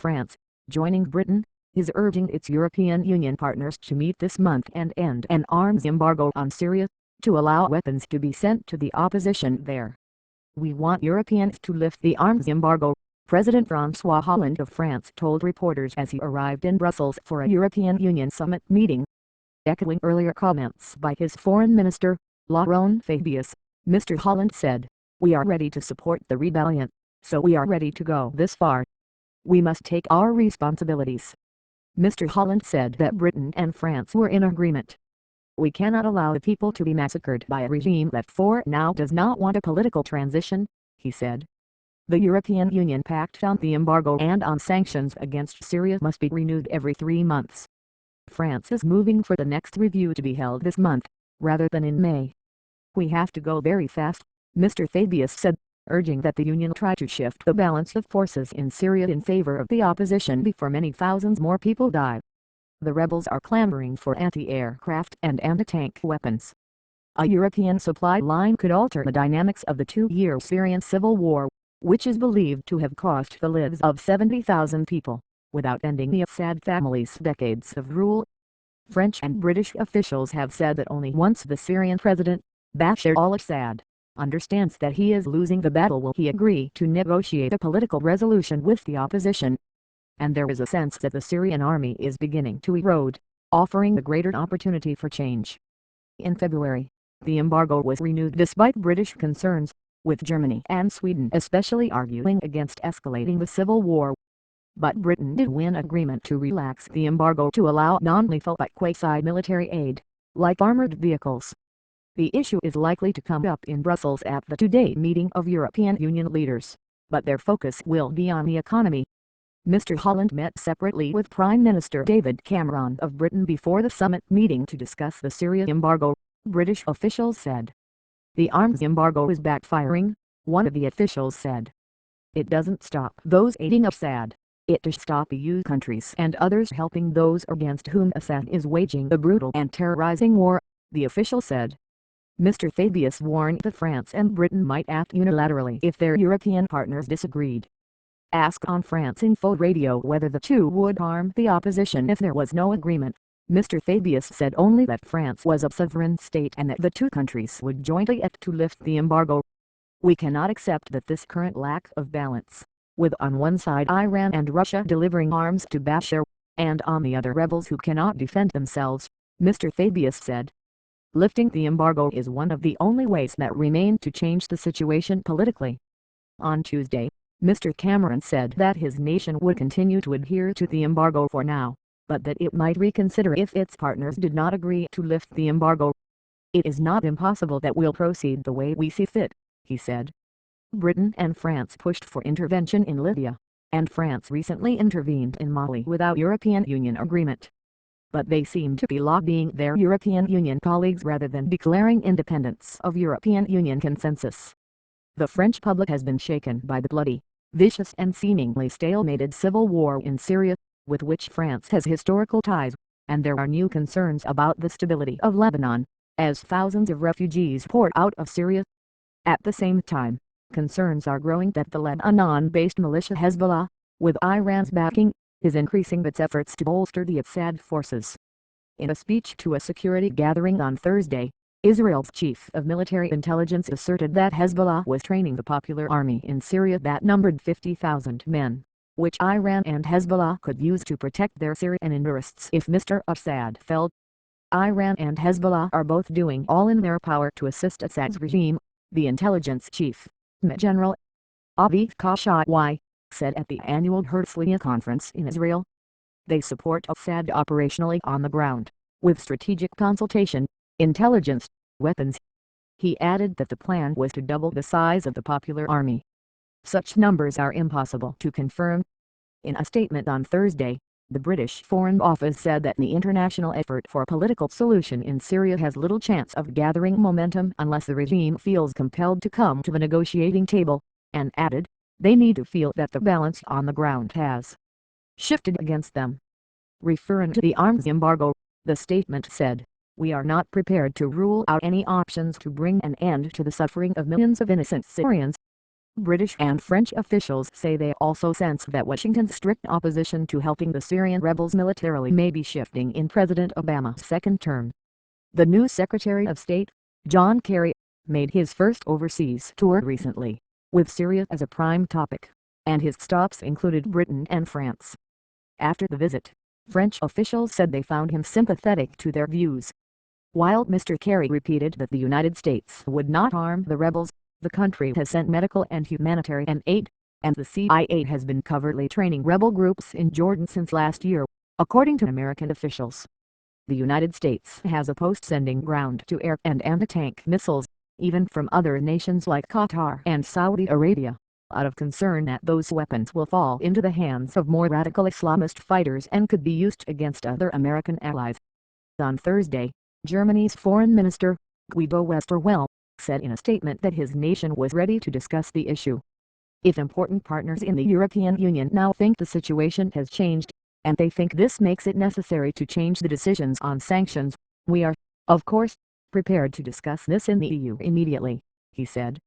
France, joining Britain, is urging its European Union partners to meet this month and end an arms embargo on Syria, to allow weapons to be sent to the opposition there. "We want Europeans to lift the arms embargo," President François Hollande of France told reporters as he arrived in Brussels for a European Union summit meeting. Echoing earlier comments by his foreign minister, Laurent Fabius, Mr. Hollande said, "We are ready to support the rebellion, so we are ready to go this far. We must take our responsibilities." Mr. Hollande said that Britain and France were in agreement. "We cannot allow the people to be massacred by a regime that for now does not want a political transition," he said. The European Union Pact on the embargo and on sanctions against Syria must be renewed every 3 months. France is moving for the next review to be held this month, rather than in May. "We have to go very fast," Mr. Fabius said, urging that the Union try to shift the balance of forces in Syria in favor of the opposition before many thousands more people die. The rebels are clamoring for anti-aircraft and anti-tank weapons. A European supply line could alter the dynamics of the 2-year Syrian civil war, which is believed to have cost the lives of 70,000 people, without ending the Assad family's decades of rule. French and British officials have said that only once the Syrian president, Bashar al-Assad, understands that he is losing the battle will he agree to negotiate a political resolution with the opposition. And there is a sense that the Syrian army is beginning to erode, offering a greater opportunity for change. In February, the embargo was renewed despite British concerns, with Germany and Sweden especially arguing against escalating the civil war. But Britain did win agreement to relax the embargo to allow non-lethal but quasi-military aid, like armored vehicles. The issue is likely to come up in Brussels at the two-day meeting of European Union leaders, but their focus will be on the economy. Mr. Hollande met separately with Prime Minister David Cameron of Britain before the summit meeting to discuss the Syria embargo, British officials said. "The arms embargo is backfiring," one of the officials said. "It doesn't stop those aiding Assad. It does stop EU countries and others helping those against whom Assad is waging a brutal and terrorizing war," the official said. Mr. Fabius warned that France and Britain might act unilaterally if their European partners disagreed. Asked on France Info Radio whether the two would harm the opposition if there was no agreement, Mr. Fabius said only that France was a sovereign state and that the two countries would jointly act to lift the embargo. "We cannot accept that this current lack of balance, with on one side Iran and Russia delivering arms to Bashar, and on the other rebels who cannot defend themselves," Mr. Fabius said. "Lifting the embargo is one of the only ways that remain to change the situation politically." On Tuesday, Mr. Cameron said that his nation would continue to adhere to the embargo for now, but that it might reconsider if its partners did not agree to lift the embargo. "It is not impossible that we'll proceed the way we see fit," he said. Britain and France pushed for intervention in Libya, and France recently intervened in Mali without European Union agreement. But they seem to be lobbying their European Union colleagues rather than declaring independence of European Union consensus. The French public has been shaken by the bloody, vicious and seemingly stalemated civil war in Syria, with which France has historical ties, and there are new concerns about the stability of Lebanon, as thousands of refugees pour out of Syria. At the same time, concerns are growing that the Lebanon-based militia Hezbollah, with Iran's backing, is increasing its efforts to bolster the Assad forces. In a speech to a security gathering on Thursday, Israel's chief of military intelligence asserted that Hezbollah was training the popular army in Syria that numbered 50,000 men, which Iran and Hezbollah could use to protect their Syrian interests if Mr. Assad fell. "Iran and Hezbollah are both doing all in their power to assist Assad's regime," the intelligence chief, General Avi Khashoggi, said at the annual Herzliya conference in Israel. "They support Assad operationally on the ground, with strategic consultation, intelligence, weapons." He added that the plan was to double the size of the popular army. Such numbers are impossible to confirm. In a statement on Thursday, the British Foreign Office said that the international effort for a political solution in Syria has little chance of gathering momentum unless the regime feels compelled to come to the negotiating table, and added, "They need to feel that the balance on the ground has shifted against them." Referring to the arms embargo, the statement said, "We are not prepared to rule out any options to bring an end to the suffering of millions of innocent Syrians." British and French officials say they also sense that Washington's strict opposition to helping the Syrian rebels militarily may be shifting in President Obama's second term. The new Secretary of State, John Kerry, made his first overseas tour recently, with Syria as a prime topic, and his stops included Britain and France. After the visit, French officials said they found him sympathetic to their views. While Mr. Kerry repeated that the United States would not harm the rebels, the country has sent medical and humanitarian aid, and the CIA has been covertly training rebel groups in Jordan since last year, according to American officials. The United States has opposed sending ground-to-air and anti-tank missiles, even from other nations like Qatar and Saudi Arabia, out of concern that those weapons will fall into the hands of more radical Islamist fighters and could be used against other American allies. On Thursday, Germany's Foreign Minister, Guido Westerwelle, said in a statement that his nation was ready to discuss the issue. If important partners in the European Union now think the situation has changed, and they think this makes it necessary to change the decisions on sanctions, we are, of course, prepared to discuss this in the EU immediately, he said.